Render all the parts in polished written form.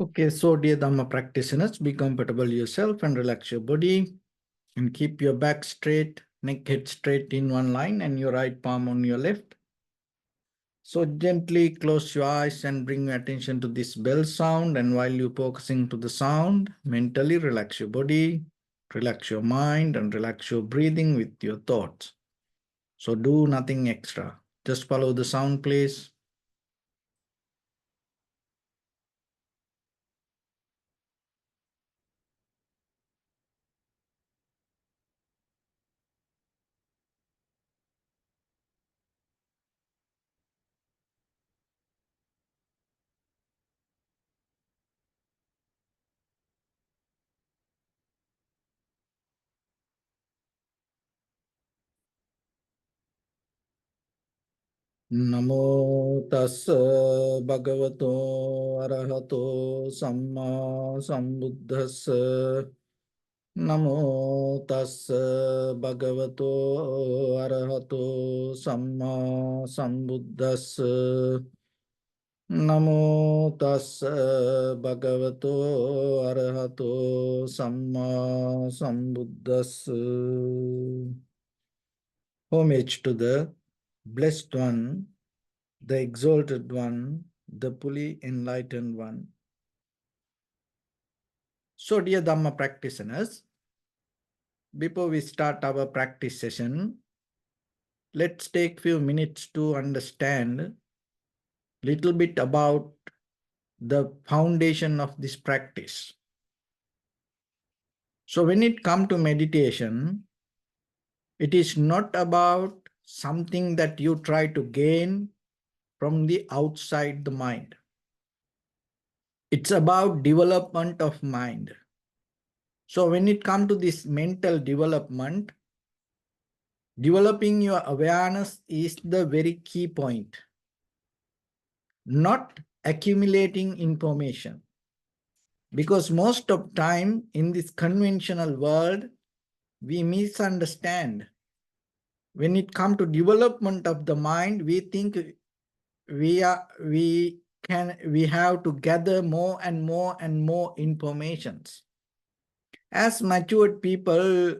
Okay, so dear Dharma practitioners, be comfortable yourself and relax your body and keep your back straight, neck head straight in one line and your right palm on your left. So gently close your eyes and bring your attention to this bell sound, and while you're focusing to the sound, mentally relax your body, relax your mind and relax your breathing with your thoughts. So do nothing extra. Just follow the sound, please. Namo tassa bhagavato arahato samma sambuddhassa. Namo tassa bhagavato arahato samma sambuddhassa. Namo tassa bhagavato arahato samma sambuddhassa. Homage to the Blessed One, the Exalted One, the fully enlightened One. So, dear Dhamma practitioners, before we start our practice session, let's take few minutes to understand little bit about the foundation of this practice. So, when it comes to meditation, it is not about something that you try to gain from the outside the mind. It's about development of mind. So when it comes to this mental development, developing your awareness is the very key point, not accumulating information. Because most of time in this conventional world, we misunderstand. When it comes to development of the mind, we think we have to gather more and more and more informations. As matured people,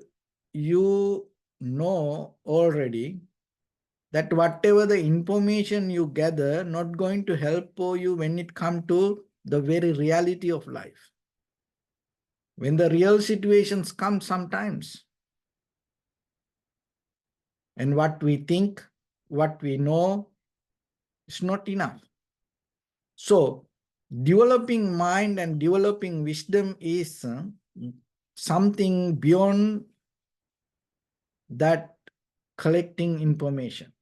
you know already that whatever the information you gather not going to help you when it comes to the very reality of life. When the real situations come sometimes, and what we think, what we know is not enough. So developing mind and developing wisdom is something beyond that collecting information.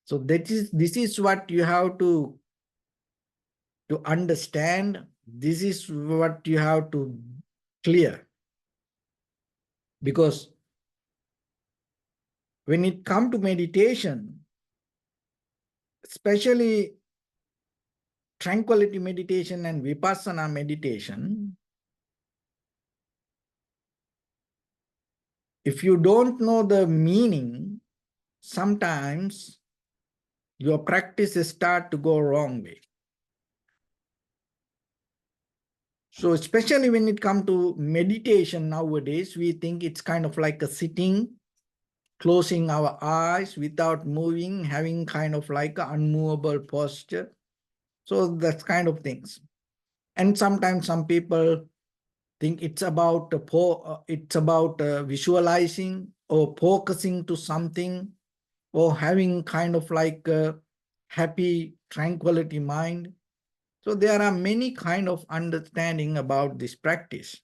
So this is what you have to understand. This is what you have to clear. Because when it comes to meditation, especially tranquility meditation and Vipassana meditation, if you don't know the meaning, sometimes your practices start to go wrong way. So especially when it comes to meditation nowadays, we think it's kind of like a sitting, closing our eyes without moving, having kind of like an unmovable posture. So that's kind of things. And sometimes some people think it's about visualizing or focusing to something or having kind of like a happy tranquility mind. So there are many kind of understanding about this practice.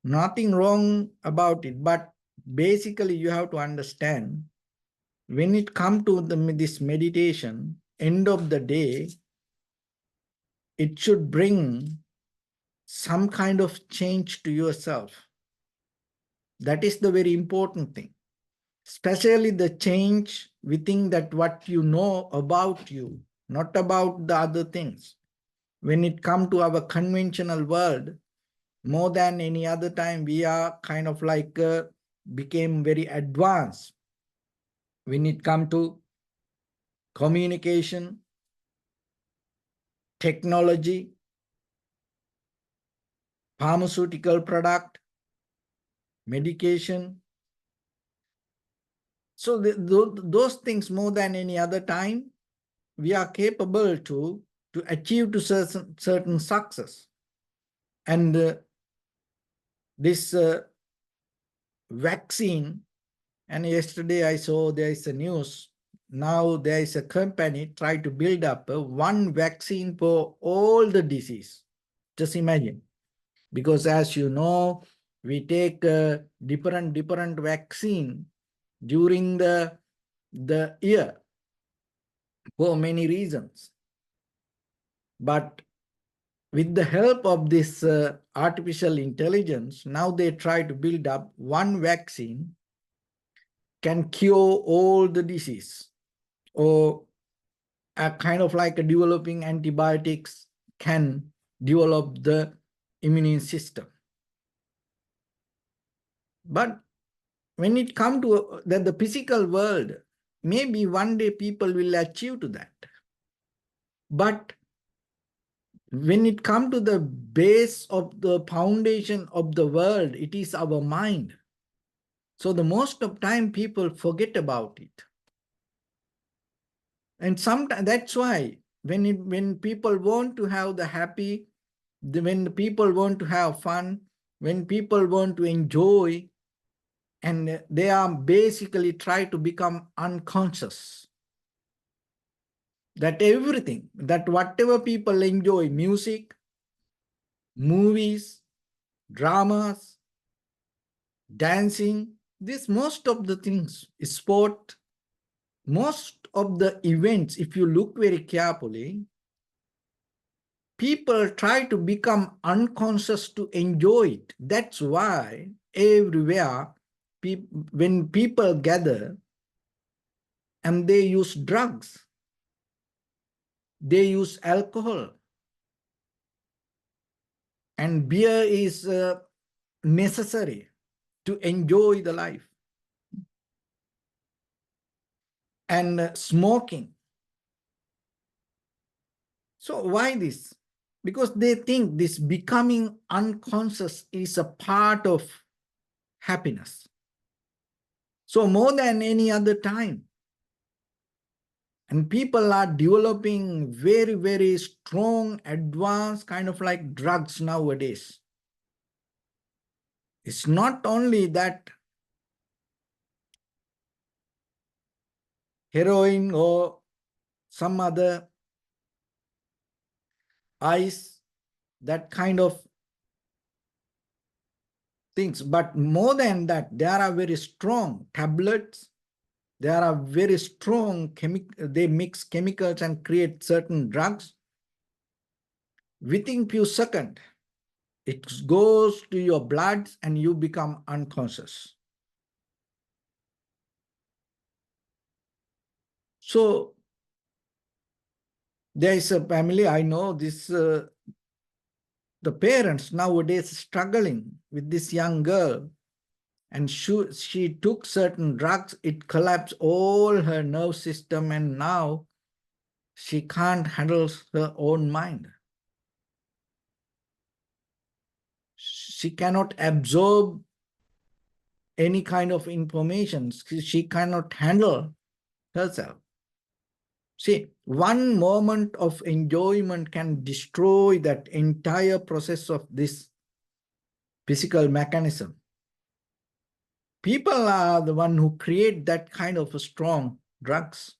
Nothing wrong about it, but basically you have to understand when it comes to this meditation, end of the day, it should bring some kind of change to yourself. That is the very important thing. Especially the change within that what you know about you, not about the other things. When it comes to our conventional world, more than any other time, we are kind of like became very advanced when it comes to communication, technology, pharmaceutical product, medication. So those things, more than any other time, we are capable to achieve to certain success. And this vaccine, and yesterday I saw there is a news, now there is a company try to build up one vaccine for all the disease. Just imagine. Because as you know, we take different vaccine during the year for many reasons. But with the help of this artificial intelligence, now they try to build up one vaccine can cure all the disease, or a kind of like a developing antibiotics can develop the immune system. But when it comes to the physical world, maybe one day people will achieve to that. But when it comes to the base of the foundation of the world, it is our mind. So the most of time people forget about it. And sometimes that's why when people want to have the happy, when people want to have fun, when people want to enjoy, and they are basically try to become unconscious. That everything, that whatever people enjoy, music, movies, dramas, dancing, this most of the things, sport, most of the events, if you look very carefully, people try to become unconscious to enjoy it. That's why everywhere, when people gather and they use drugs, they use alcohol, and beer is necessary to enjoy the life. And smoking. So why this? Because they think this becoming unconscious is a part of happiness. So more than any other time. And people are developing very, very strong, advanced kind of like drugs nowadays. It's not only that heroin or some other ice, that kind of things. But more than that, there are very strong tablets. There are very strong they mix chemicals and create certain drugs. Within few seconds, it goes to your blood and you become unconscious. So there is a family, I know this, the parents nowadays struggling with this young girl, and she took certain drugs, it collapsed all her nerve system, and now she can't handle her own mind. She cannot absorb any kind of information. She cannot handle herself. See, one moment of enjoyment can destroy that entire process of this physical mechanism. People are the one who create that kind of strong drugs.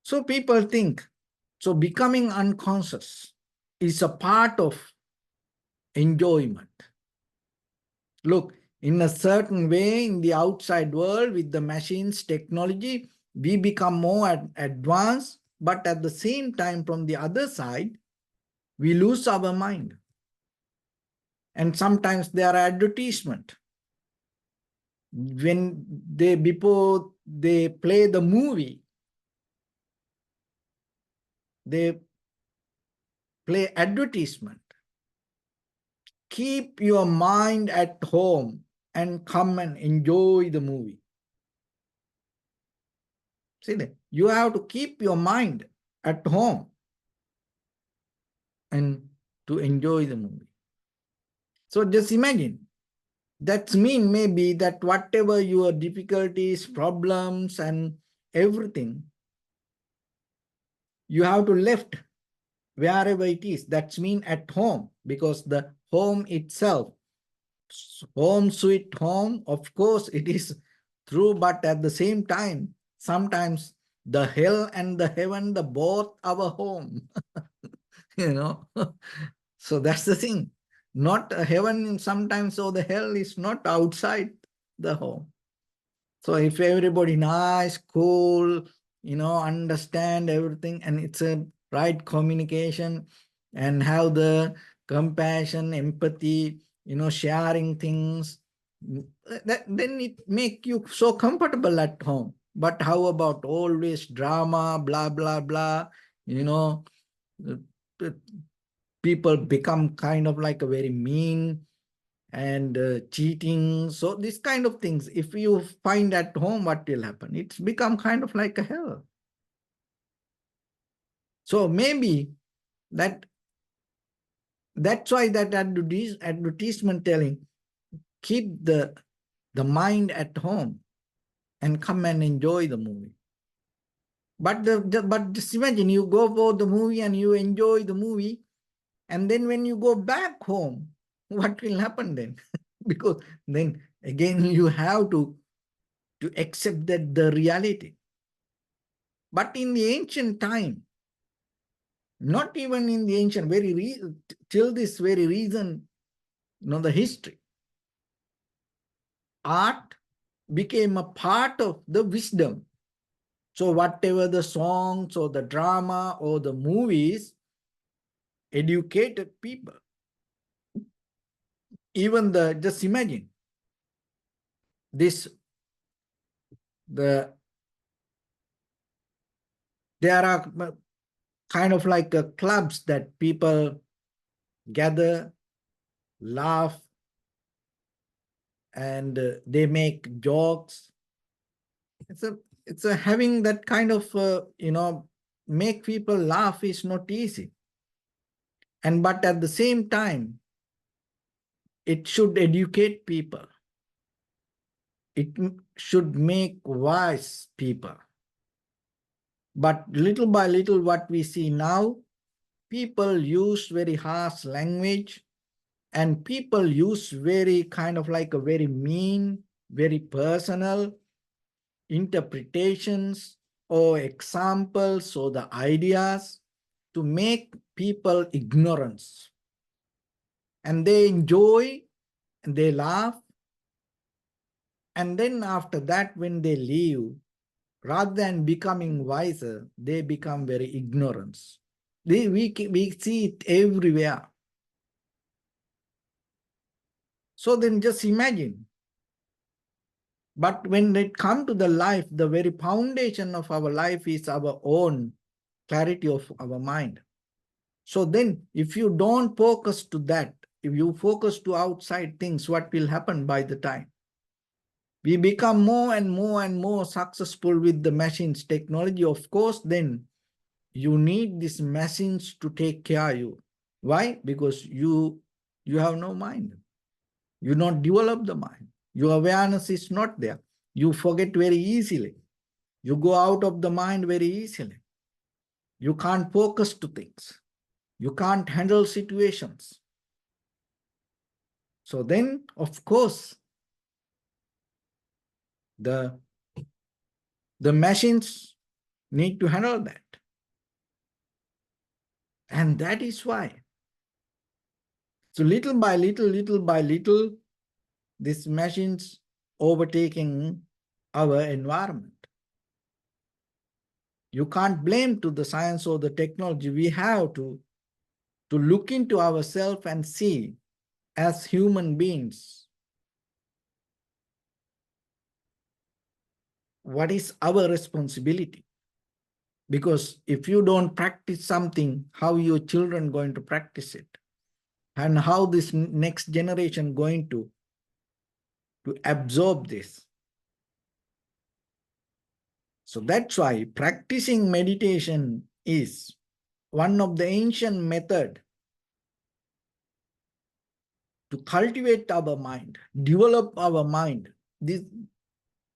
So people think, so becoming unconscious is a part of enjoyment. Look, in a certain way, in the outside world, with the machines, technology, we become more advanced, but at the same time, from the other side, we lose our mind. And sometimes there are advertisements. Before they play the movie, they play advertisement. Keep your mind at home and come and enjoy the movie. See that? You have to keep your mind at home and to enjoy the movie. So just imagine. That mean maybe that whatever your difficulties, problems, and everything, you have to left wherever it is. That's mean at home, because the home itself, home sweet home, of course it is true, but at the same time, sometimes the hell and the heaven, the both our home, you know. So that's the thing. Not heaven sometimes, so the hell is not outside the home. So if everybody nice, cool, understand everything, and it's a right communication, and have the compassion, empathy, sharing things, then it make you so comfortable at home. But how about always drama, blah, blah, blah, you know, uh, uh, people become kind of like a very mean, and cheating. So these kind of things, if you find at home, what will happen? It's become kind of like a hell. So maybe that's why that advertisement telling, keep the mind at home and come and enjoy the movie. But but just imagine, you go for the movie and you enjoy the movie, and then when you go back home, what will happen then? Because then again you have to accept that the reality. But in the ancient time, not even in the ancient, till this very reason, the history, art became a part of the wisdom. So whatever the songs or the drama or the movies educated people. Even just imagine this, there are kind of like clubs that people gather, laugh, and they make jokes. It's a having that kind of make people laugh is not easy, and but at the same time it should educate people. It should make wise people. But little by little, what we see now, people use very harsh language, and people use very kind of like a very mean, very personal interpretations or examples or the ideas to make people ignorance. And they enjoy and they laugh. And then after that, when they leave, rather than becoming wiser, they become very ignorant. We see it everywhere. So then just imagine. But when it comes to the life, the very foundation of our life is our own clarity of our mind. So then if you don't focus to that, if you focus to outside things, what will happen by the time? We become more and more and more successful with the machines technology. Of course, then you need these machines to take care of you. Why? Because you have no mind. You not develop the mind. Your awareness is not there. You forget very easily. You go out of the mind very easily. You can't focus to things. You can't handle situations. So then, of course, the machines need to handle that. And that is why. So little by little, these machines overtaking our environment. You can't blame to the science or the technology. We have to look into ourselves and see, as human beings, what is our responsibility. Because if you don't practice something, how your children going to practice it? And how this next generation going to absorb this? So that's why practicing meditation is one of the ancient method to cultivate our mind, develop our mind. This,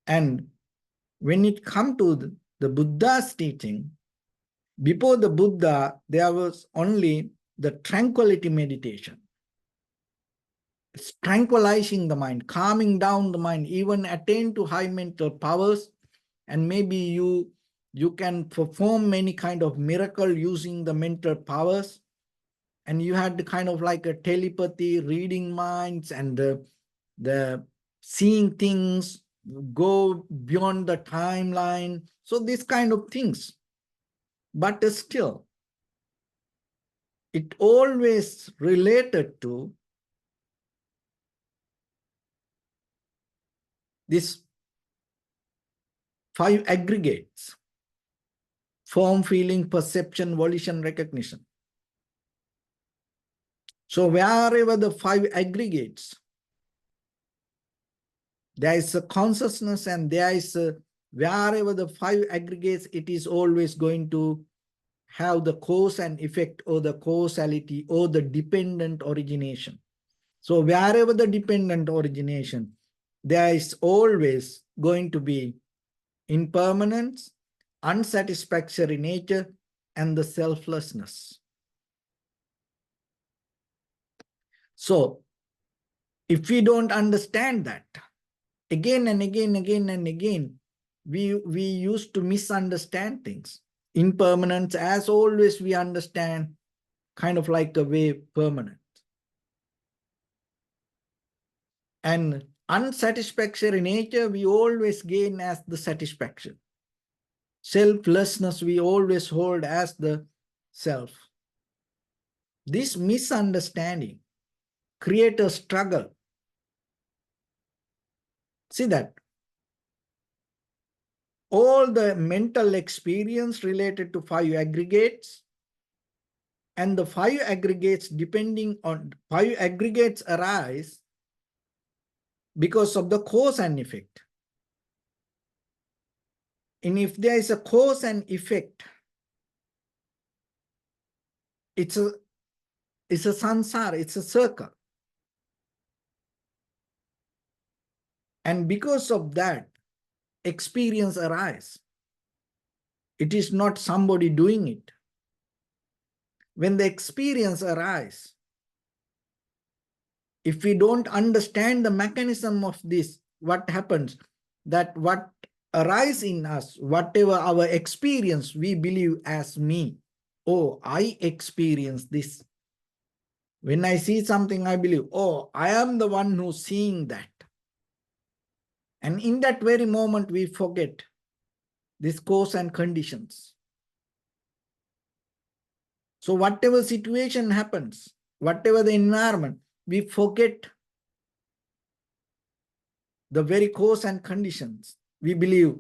and when it comes to the Buddha's teaching, before the Buddha, there was only the tranquility meditation. It's tranquilizing the mind, calming down the mind, even attain to high mental powers, and maybe you can perform many kind of miracle using the mental powers, and you had the kind of like a telepathy, reading minds, and the seeing things go beyond the timeline. So these kind of things, but still, it always related to these 5 aggregates: form, feeling, perception, volition, recognition. So wherever the 5 aggregates, there is a consciousness, and there is wherever the 5 aggregates, it is always going to have the cause and effect, or the causality, or the dependent origination. So wherever the dependent origination, there is always going to be impermanence, unsatisfactory nature, and the selflessness. So if we don't understand that, again and again, we used to misunderstand things. Impermanence, as always, we understand kind of like a way permanent. And unsatisfactory nature, we always gain as the satisfaction. Selflessness, we always hold as the self. This misunderstanding create a struggle. See that all the mental experience related to 5 aggregates, and the 5 aggregates, depending on 5 aggregates arise because of the cause and effect. And if there is a cause and effect, it's a samsara, it's a circle. And because of that, experience arise. It is not somebody doing it. When the experience arise, if we don't understand the mechanism of this, what happens? That what arise in us, whatever our experience, we believe as me. Oh, I experience this. When I see something, I believe, oh, I am the one who's seeing that. And in that very moment, we forget this cause and conditions. So whatever situation happens, whatever the environment, we forget the very cause and conditions. We believe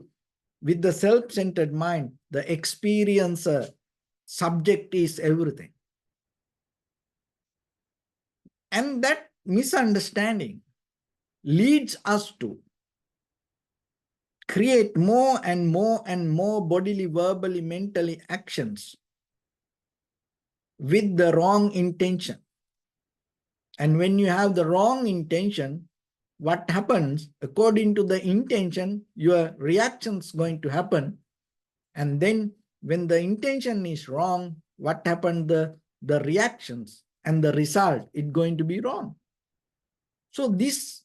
with the self-centered mind, the experiencer, subject is everything. And that misunderstanding leads us to create more and more and more bodily, verbally, mentally actions with the wrong intention. And when you have the wrong intention, what happens? According to the intention, your reaction's going to happen. And then when the intention is wrong, what happened? The reactions and the result is going to be wrong. So this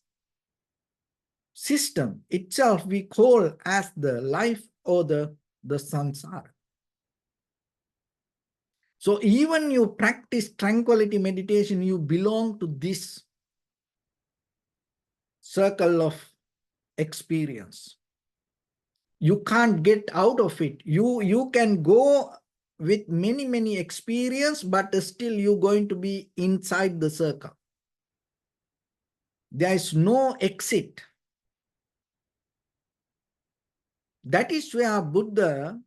system itself we call as the life or the samsara. So even you practice tranquility meditation, you belong to this circle of experience. You can't get out of it. You can go with many experience, but still you're going to be inside the circle. There is no exit. That is where Buddha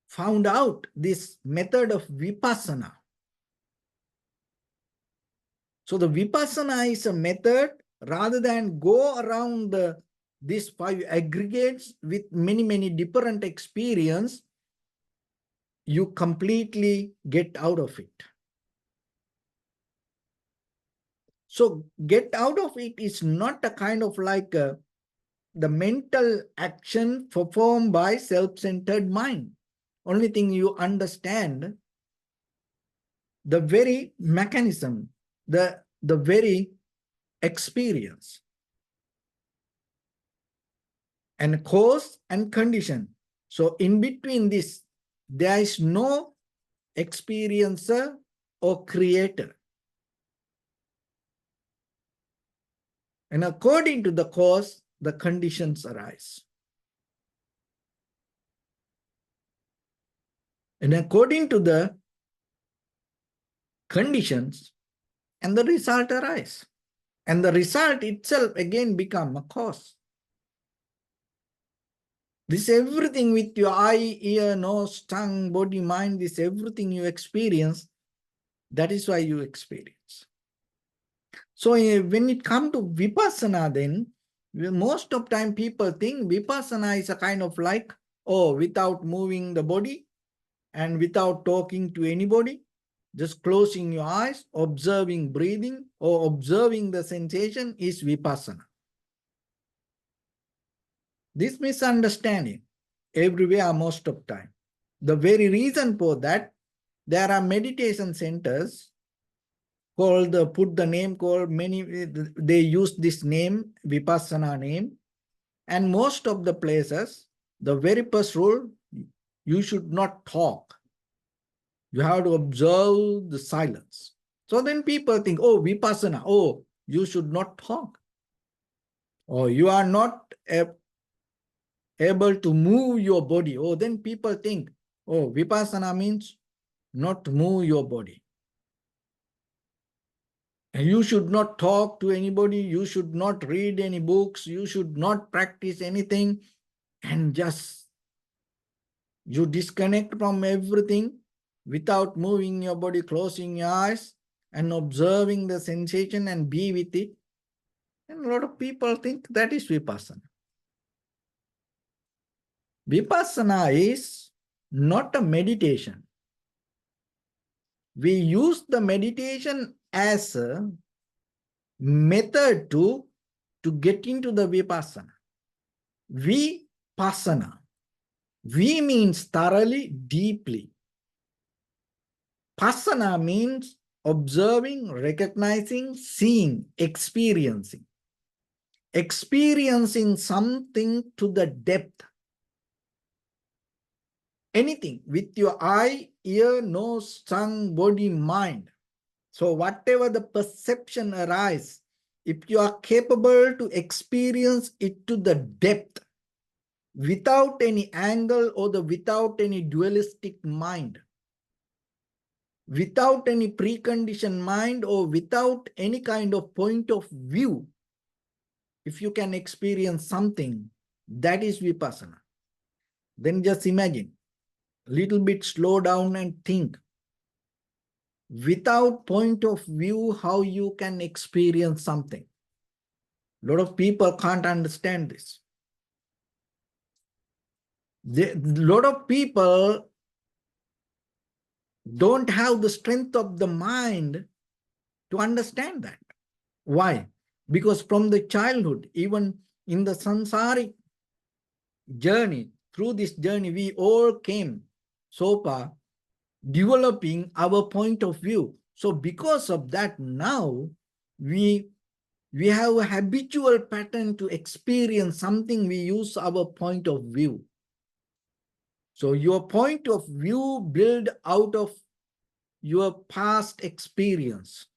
found out this method of Vipassana. So the Vipassana is a method rather than go around these 5 aggregates with many different experience, you completely get out of it. So get out of it is not a kind of like the mental action performed by self-centered mind. Only thing you understand the very mechanism, the very experience and cause and condition. So in between this, there is no experiencer or creator. And according to the cause, the conditions arise. And according to the conditions, and the result arise. And the result itself again become a cause. This everything with your eye, ear, nose, tongue, body, mind, this everything you experience, that is why you experience. So when it comes to Vipassana then, most of time people think Vipassana is a kind of like, oh, without moving the body and without talking to anybody, just closing your eyes, observing breathing or observing the sensation is Vipassana. This misunderstanding everywhere most of time. The very reason for that, there are meditation centers called, put the name called many, they use this name, Vipassana name. And most of the places, the very first rule, you should not talk. You have to observe the silence. So then people think, oh, Vipassana, oh, you should not talk. Or you are not able to move your body. Oh, then people think, oh, Vipassana means not move your body. And you should not talk to anybody. You should not read any books. You should not practice anything. And just you disconnect from everything without moving your body, closing your eyes and observing the sensation and be with it. And a lot of people think that is Vipassana. Vipassana is not a meditation. We use the meditation as a method to get into the Vipassana. Vipassana. Vi means thoroughly, deeply. Passana means observing, recognizing, seeing, experiencing. Experiencing something to the depth. Anything with your eye, ear, nose, tongue, body, mind. So whatever the perception arises, if you are capable to experience it to the depth, without any angle or without any dualistic mind, without any preconditioned mind or without any kind of point of view, if you can experience something, that is Vipassana. Then just imagine, a little bit slow down and think. Without point of view, how you can experience something. A lot of people can't understand this. A lot of people don't have the strength of the mind to understand that. Why? Because from the childhood, even in the samsaric journey, through this journey, we all came so far developing our point of view. So because of that, now we have a habitual pattern to experience something, we use our point of view. So your point of view build out of your past experience.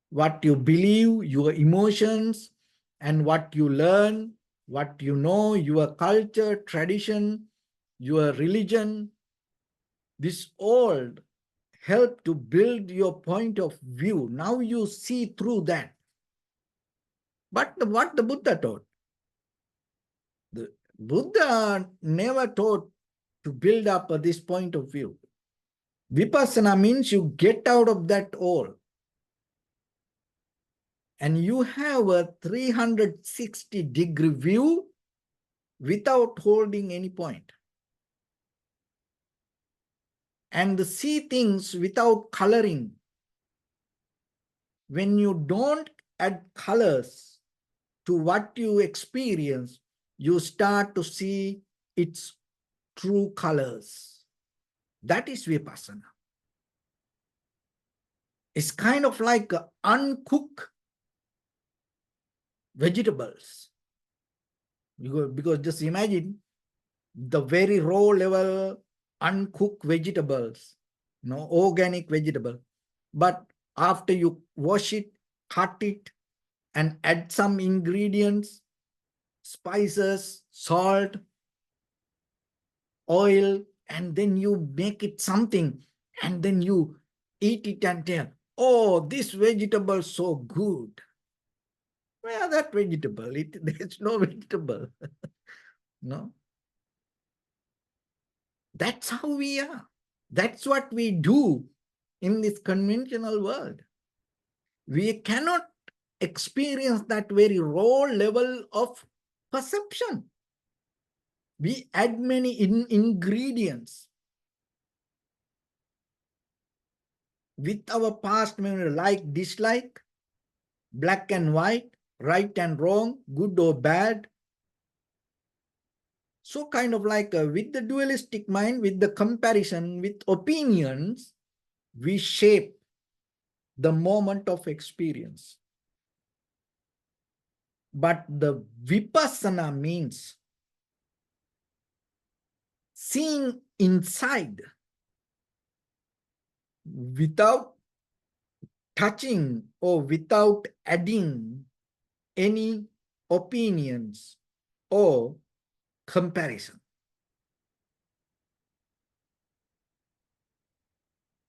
What you believe, your emotions, and what you learn, what you know, your culture, tradition, your religion, this all help to build your point of view. Now you see through that. But what the Buddha taught? The Buddha never taught to build up this point of view. Vipassana means you get out of that all. And you have a 360-degree view without holding any point. And see things without coloring. when you don't add colors to what you experience, you start to see its true colors. That is Vipassana. It's kind of like uncooked vegetables. Because just imagine the very raw level uncooked vegetables, organic vegetable. But after you wash it, cut it, and add some ingredients, spices, salt, oil, and then you make it something, and then you eat it and tell, oh, this vegetable is so good. Where that vegetable? There's no vegetable. No. That's how we are. That's what we do in this conventional world. We cannot experience that very raw level of perception. We add many ingredients with our past memory, like, dislike, black and white, right and wrong, good or bad. So kind of like with the dualistic mind, with the comparison, with opinions, we shape the moment of experience. But the Vipassana means seeing inside without touching or without adding any opinions or comparison.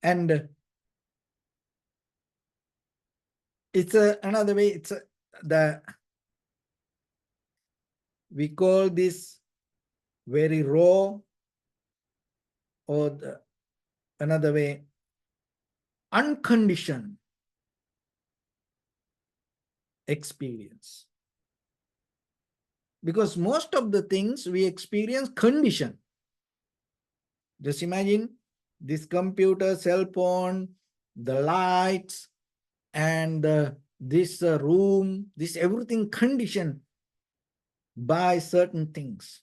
And it's another way, it's we call this very raw, or another way, unconditioned experience. Because most of the things we experience condition. Just imagine this computer, cell phone, the lights, and this room, this everything conditioned by certain things.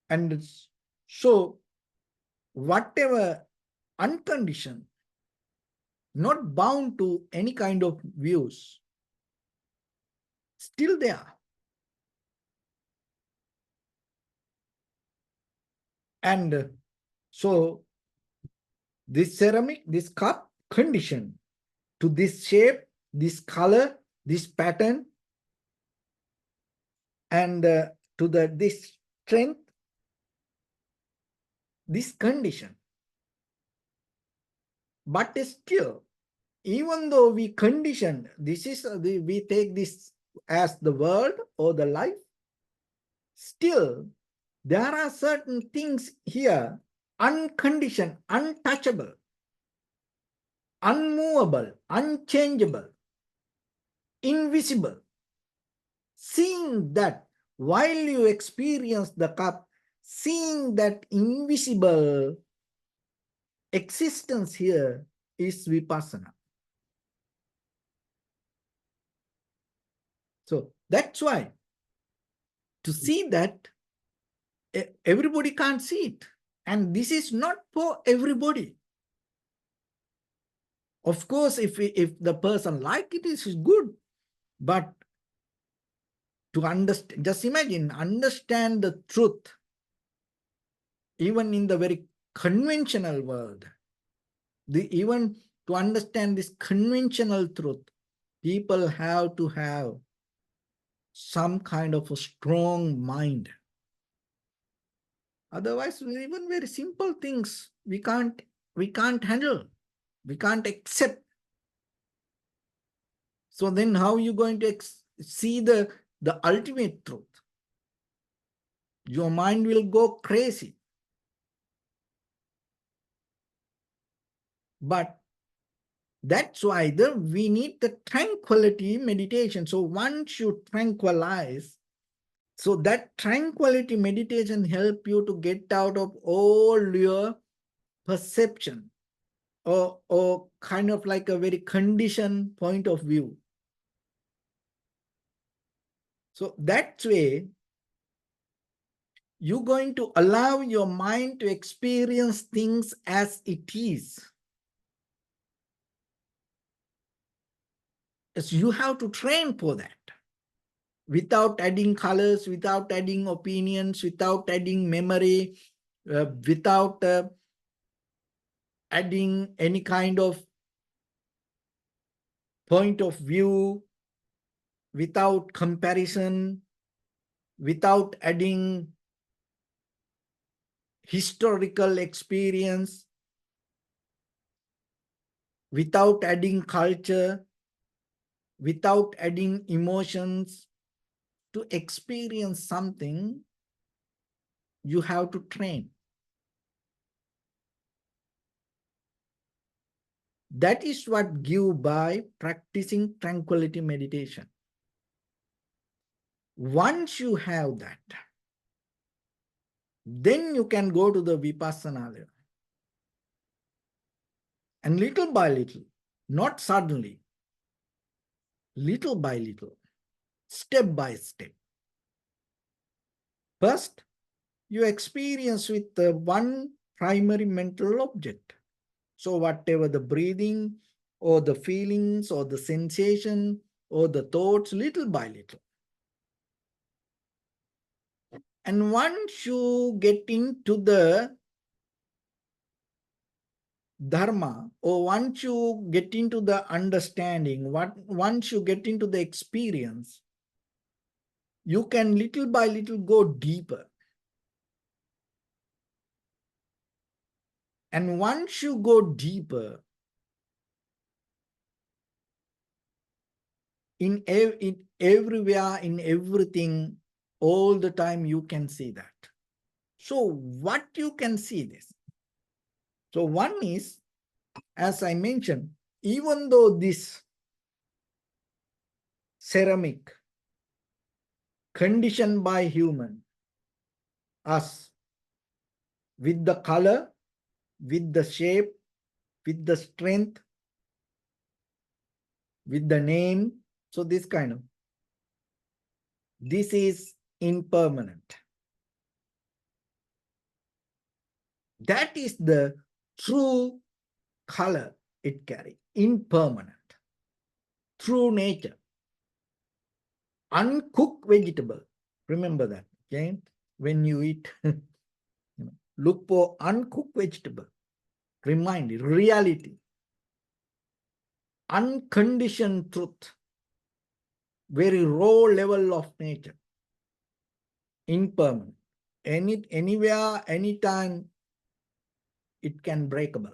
And so whatever unconditioned, not bound to any kind of views, still there. And so this ceramic, this cup, conditioned to this shape, this color, this pattern, and to this strength, this condition. But still, even though we condition, this is we take this as the world or the life, still there are certain things here, unconditioned, untouchable, unmovable, unchangeable, invisible. Seeing that while you experience the cup, seeing that invisible existence here is Vipassana. So that's why to see that, everybody can't see it. And this is not for everybody. Of course, if the person like it, is good. But to understand, just imagine, understand the truth, even in the very conventional world. Even to understand this conventional truth, people have to have some kind of a strong mind. Otherwise, even very simple things we can't handle, we can't accept. So then how are you going to see the ultimate truth? Your mind will go crazy. But that's why we need the tranquility meditation. So once you tranquilize, so that tranquility meditation help you to get out of all your perception or kind of like a very conditioned point of view. So that way, you're going to allow your mind to experience things as it is. As you have to train for that. Without adding colors, without adding opinions, without adding memory, without adding any kind of point of view, without comparison, without adding historical experience, without adding culture, without adding emotions. To experience something, you have to train. That is what given by practicing tranquility meditation. Once you have that, then you can go to the Vipassana level. And little by little, not suddenly, little by little, step by step. First, you experience with the one primary mental object. So whatever the breathing or the feelings or the sensation or the thoughts, little by little. And once you get into the Dharma, or once you get into the understanding, once you get into the experience, you can little by little go deeper. And once you go deeper, in everywhere, in everything, all the time you can see that. So what you can see this? So one is, as I mentioned, even though this ceramic conditioned by human, us, with the color, with the shape, with the strength, with the name, so this kind of, this is impermanent. That is the true color it carries, impermanent, true nature. Uncooked vegetable, remember that, okay? When you eat, look for uncooked vegetable, remind it, reality, unconditioned truth, very raw level of nature, impermanent. Anywhere, anytime, it can breakable.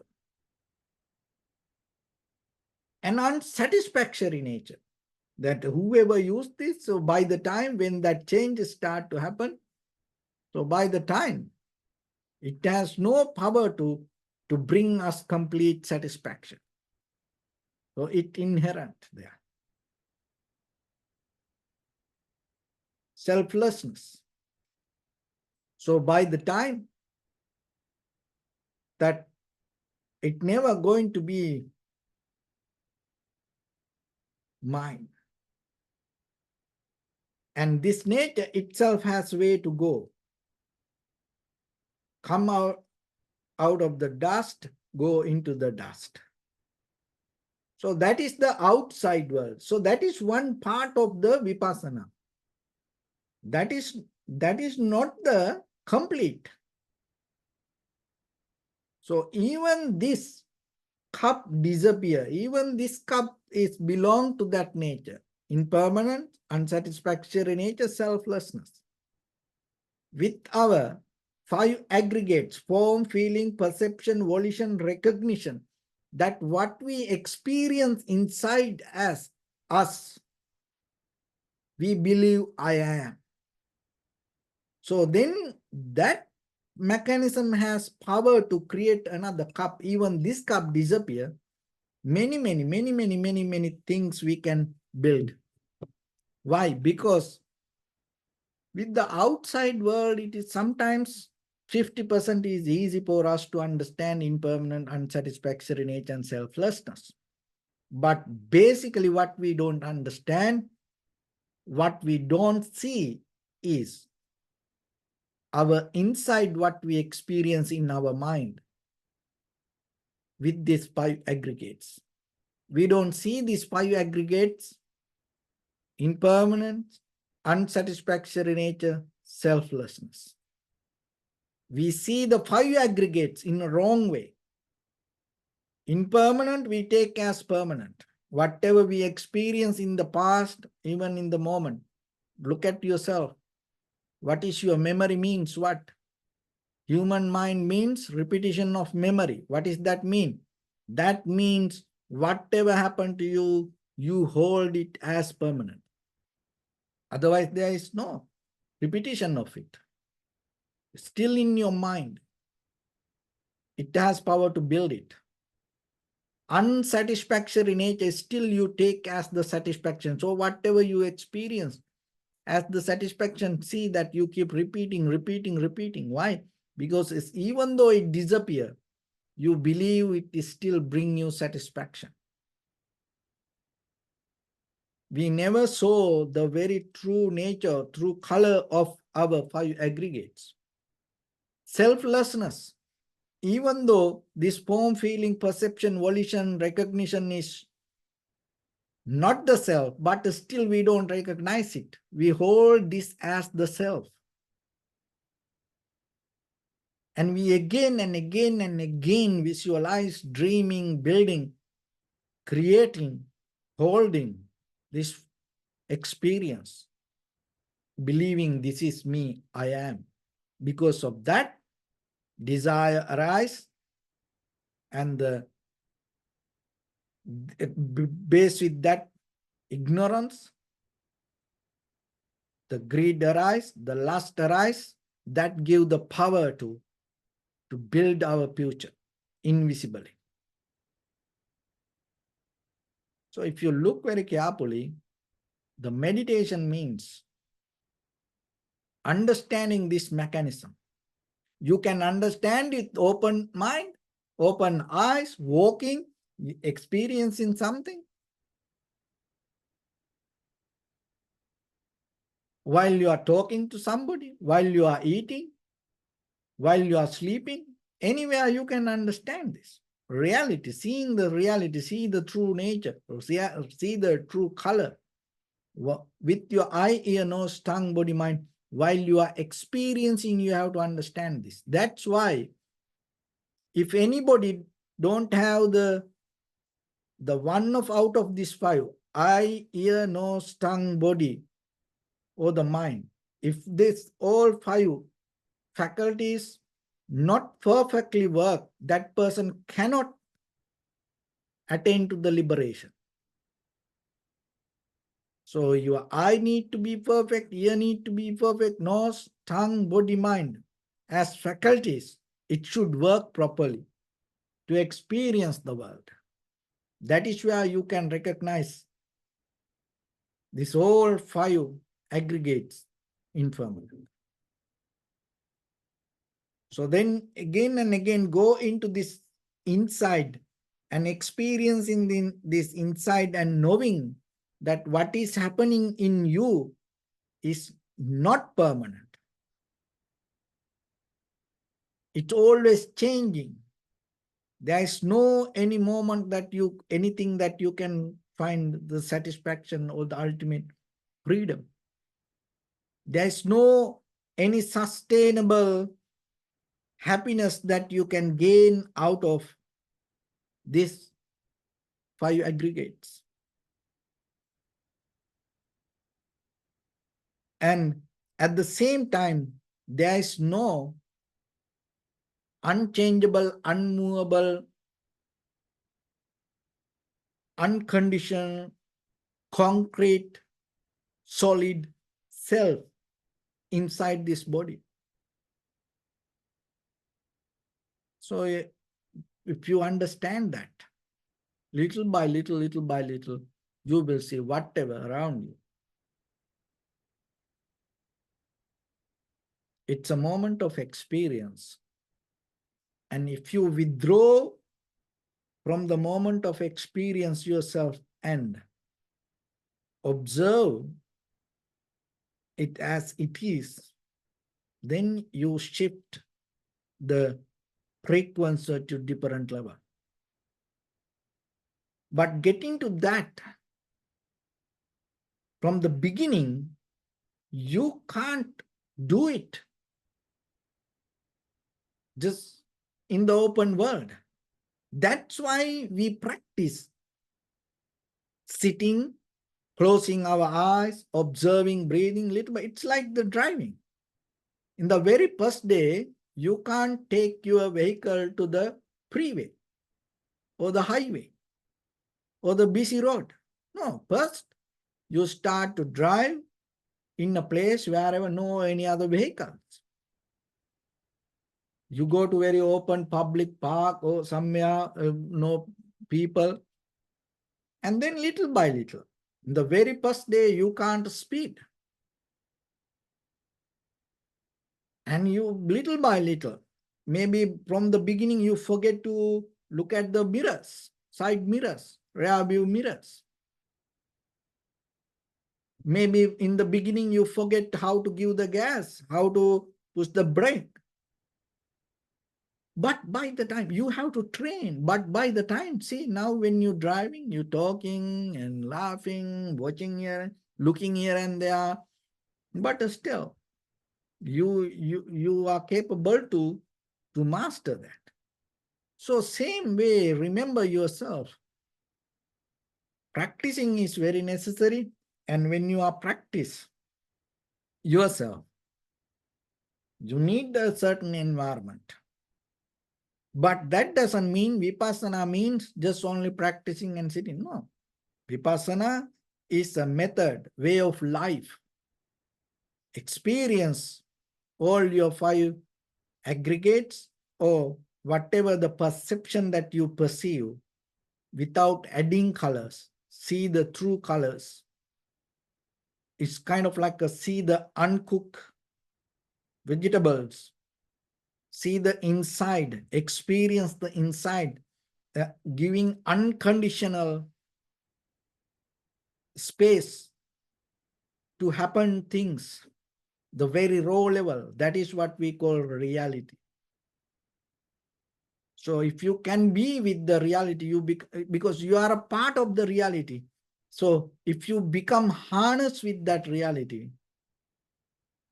An unsatisfactory nature, that whoever used this, so by the time when that change start to happen, so by the time, it has no power to bring us complete satisfaction. So it inherent there. Selflessness. So by the time that it never going to be mine. And this nature itself has way to go. Come out of the dust, go into the dust. So that is the outside world. So that is one part of the Vipassana. That is not the complete. So even this cup disappear, even this cup is belong to that nature. Impermanent, unsatisfactory nature, selflessness. With our 5 aggregates, form, feeling, perception, volition, recognition, that what we experience inside as us, we believe I am. So then that mechanism has power to create another cup. Even this cup disappear, many things we can build. Why? Because with the outside world, it is sometimes 50% is easy for us to understand impermanent, unsatisfactory nature and selflessness. But basically what we don't understand, what we don't see is our inside, what we experience in our mind with these 5 aggregates. We don't see these 5 aggregates: impermanence, unsatisfactory nature, selflessness. We see the 5 aggregates in a wrong way. Impermanent we take as permanent. Whatever we experience in the past, even in the moment, look at yourself. What is your memory means? What? Human mind means repetition of memory. What does that mean? That means whatever happened to you, you hold it as permanent. Otherwise, there is no repetition of it. Still in your mind. It has power to build it. Unsatisfactory nature, still you take as the satisfaction. So whatever you experience as the satisfaction, see that you keep repeating. Why? Because even though it disappears, you believe it is still bring you satisfaction. We never saw the very true nature, true color of our 5 aggregates. Selflessness. Even though this form, feeling, perception, volition, recognition is not the self, but still we don't recognize it. We hold this as the self. And we again and again visualize, dreaming, building, creating, holding this experience, believing this is me, I am. Because of that, desire arises, and based with that ignorance, the greed arises, the lust arises, that give the power to build our future invisibly. So if you look very carefully, the meditation means understanding this mechanism. You can understand it open mind, open eyes, walking, experiencing something. While you are talking to somebody, while you are eating, while you are sleeping, anywhere you can understand this. Reality, seeing the reality, see the true nature, see the true color. With your eye, ear, nose, tongue, body, mind, while you are experiencing, you have to understand this. That's why if anybody don't have the one of out of these 5, eye, ear, nose, tongue, body, or the mind, if this all 5 faculties not perfectly work, that person cannot attain to the liberation. So your eye need to be perfect, ear need to be perfect, nose, tongue, body, mind. As faculties, it should work properly to experience the world. That is where you can recognize this all 5 aggregates impermanent. So then again and again go into this inside and experiencing this inside and knowing that what is happening in you is not permanent. It's always changing. There is no any moment that anything that you can find the satisfaction or the ultimate freedom. There is no any sustainable happiness that you can gain out of these 5 aggregates. And at the same time, there is no unchangeable, unmovable, unconditional, concrete, solid self inside this body. So if you understand that, little by little, you will see whatever around you. It's a moment of experience. And if you withdraw from the moment of experience yourself and observe it as it is, then you shift the frequency to different level. But getting to that from the beginning, you can't do it just in the open world. That's why we practice sitting, closing our eyes, observing, breathing little bit. It's like the driving. In the very first day, you can't take your vehicle to the freeway or the highway or the busy road. No, first you start to drive in a place wherever no any other vehicles. You go to very open public park or somewhere, no people, and then little by little. In the very first day, you can't speed. And you, little by little, maybe from the beginning, you forget to look at the mirrors, side mirrors, rear view mirrors. Maybe in the beginning, you forget how to give the gas, how to push the brake. But by the time you have to train, but by the time, see, now when you're driving, you're talking and laughing, watching here, looking here and there, but still, you are capable to master that. So same way, remember yourself. Practicing is very necessary. And when you are practice yourself, you need a certain environment. But that doesn't mean Vipassana means just only practicing and sitting. No. Vipassana is a method, way of life. Experience all your five aggregates or whatever the perception that you perceive without adding colors. See the true colors. It's kind of like see the uncooked vegetables. See the inside, experience the inside, giving unconditional space to happen things, the very raw level. That is what we call reality. So if you can be with the reality, because you are a part of the reality. So if you become harnessed with that reality,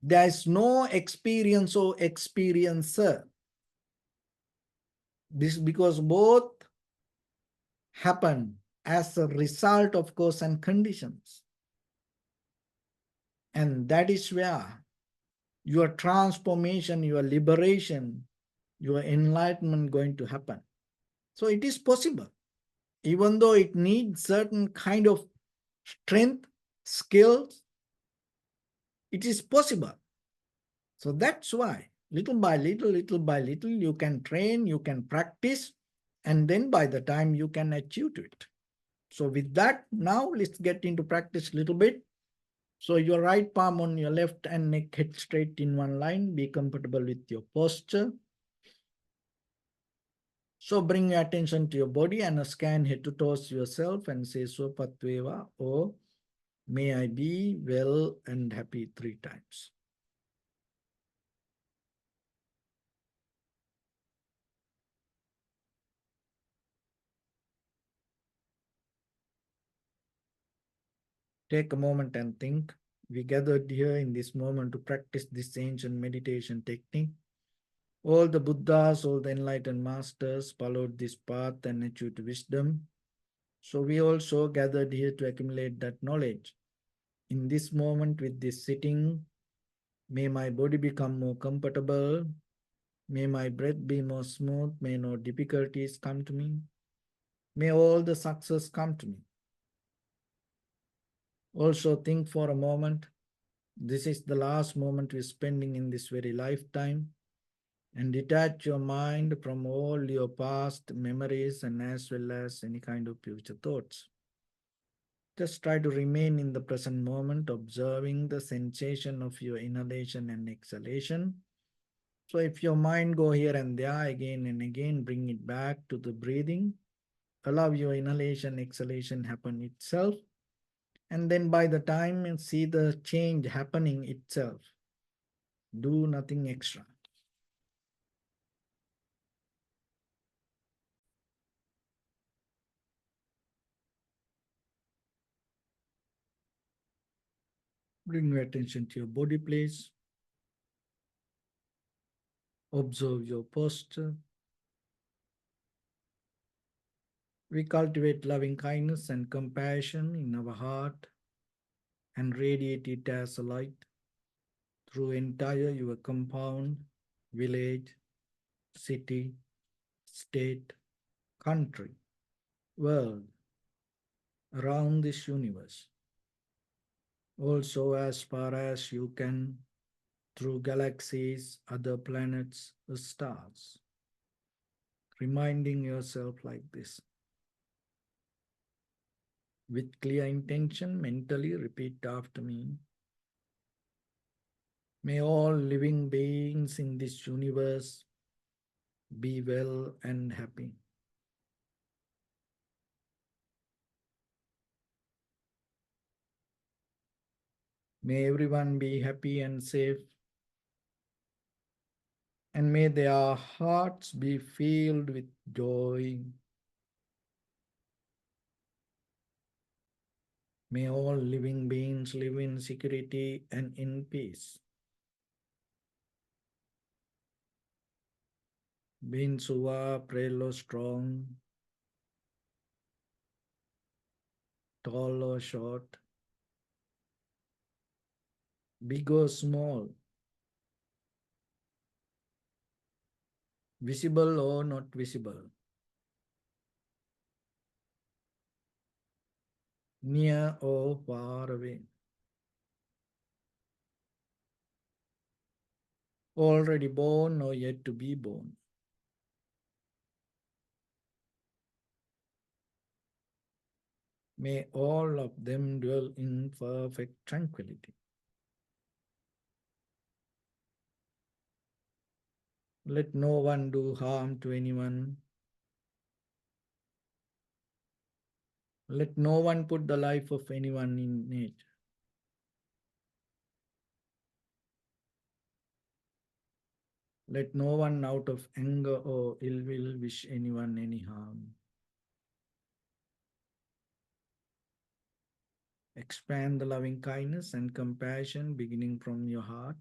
there is no experience or experiencer. This because both happen as a result of cause and conditions. And that is where your transformation, your liberation, your enlightenment going to happen. So it is possible, even though it needs certain kind of strength, skills, it is possible. So that's why little by little, you can train, you can practice, and then by the time you can achieve to it. So with that, now let's get into practice a little bit. So your right palm on your left and neck, head straight in one line. Be comfortable with your posture. So bring your attention to your body and scan head to toes yourself and say Swapatveva, or may I be well and happy 3 times. Take a moment and think. We gathered here in this moment to practice this ancient meditation technique. All the Buddhas, all the enlightened masters followed this path and achieved wisdom. So we also gathered here to accumulate that knowledge. In this moment with this sitting, may my body become more comfortable. May my breath be more smooth. May no difficulties come to me. May all the success come to me. Also think for a moment, this is the last moment we're spending in this very lifetime, and detach your mind from all your past memories and as well as any kind of future thoughts. Just try to remain in the present moment, observing the sensation of your inhalation and exhalation. So if your mind go here and there again and again, bring it back to the breathing. Allow your inhalation, exhalation happen itself. And then by the time you see the change happening itself, do nothing extra. Bring your attention to your body, please. Observe your posture. We cultivate loving kindness and compassion in our heart and radiate it as a light through entire your compound, village, city, state, country, world, around this universe. Also, as far as you can, through galaxies, other planets, stars. Reminding yourself like this. With clear intention, mentally repeat after me. May all living beings in this universe be well and happy. May everyone be happy and safe. And may their hearts be filled with joy. May all living beings live in security and in peace. Being Suva, Prelo strong, tall or short, big or small, visible or not visible, near or far away, already born or yet to be born. May all of them dwell in perfect tranquility. Let no one do harm to anyone. Let no one put the life of anyone in need. Let no one out of anger or ill will wish anyone any harm. Expand the loving kindness and compassion beginning from your heart.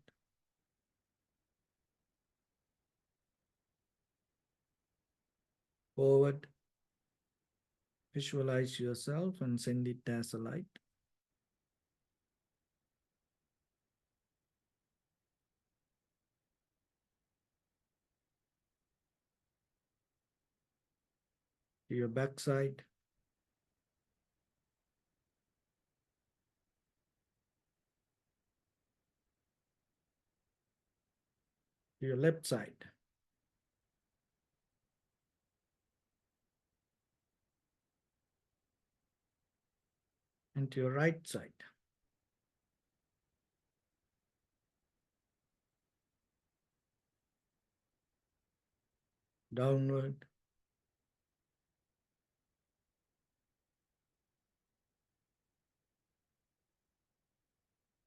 Forward, visualize yourself and send it as a light. To your backside, to your left side, and to your right side. Downward,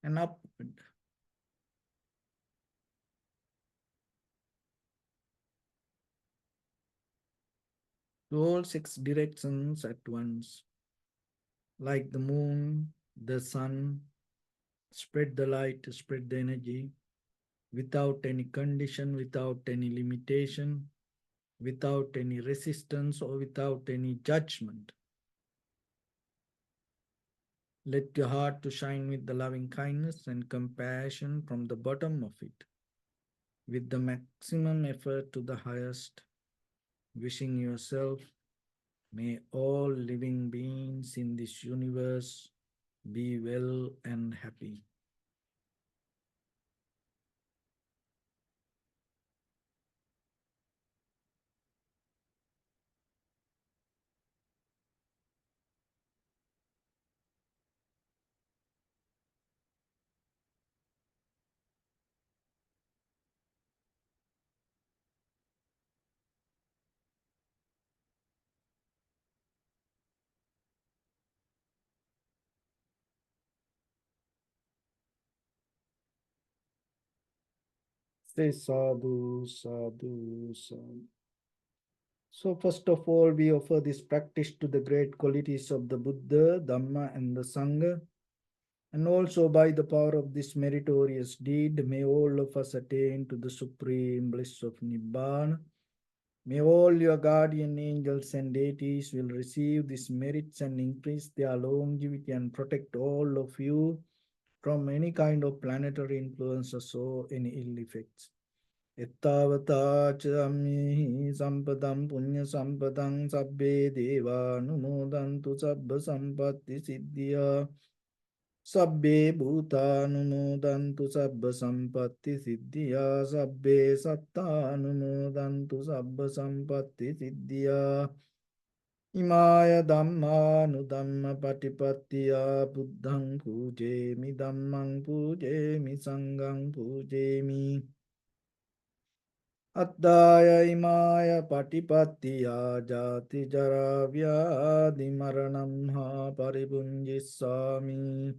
and upward. To all six directions at once. Like the moon, the sun, spread the light, spread the energy, without any condition, without any limitation, without any resistance, or without any judgment. Let your heart to shine with the loving kindness and compassion from the bottom of it, with the maximum effort to the highest, wishing yourself, may all living beings in this universe be well and happy. Say sadhu, sadhu, sadhu. So first of all, we offer this practice to the great qualities of the Buddha, Dhamma, and the Sangha. And also by the power of this meritorious deed, may all of us attain to the supreme bliss of Nibbana. May all your guardian angels and deities will receive these merits and increase their longevity and protect all of you from any kind of planetary influences or any ill effects. Ettavata chamyehi sampadam punya sampadam sabbe deva numodantu sabba sampatti siddhya sabbe bhuta numodantu sabba sampatti siddhya sabbe satta numodantu sabba sampatti siddhya imaya dhamma nudhamma patipattiya buddhang pujemi dhammang pujemi sanghang pujemi Addaya imaya patipattiya jati jara vyadi maranam ha paribunjissami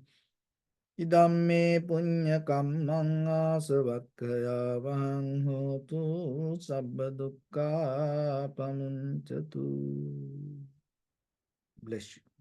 idamme punya kammang asavakkaya vahang hotu sabba dukkha pamuncatu. Bless you.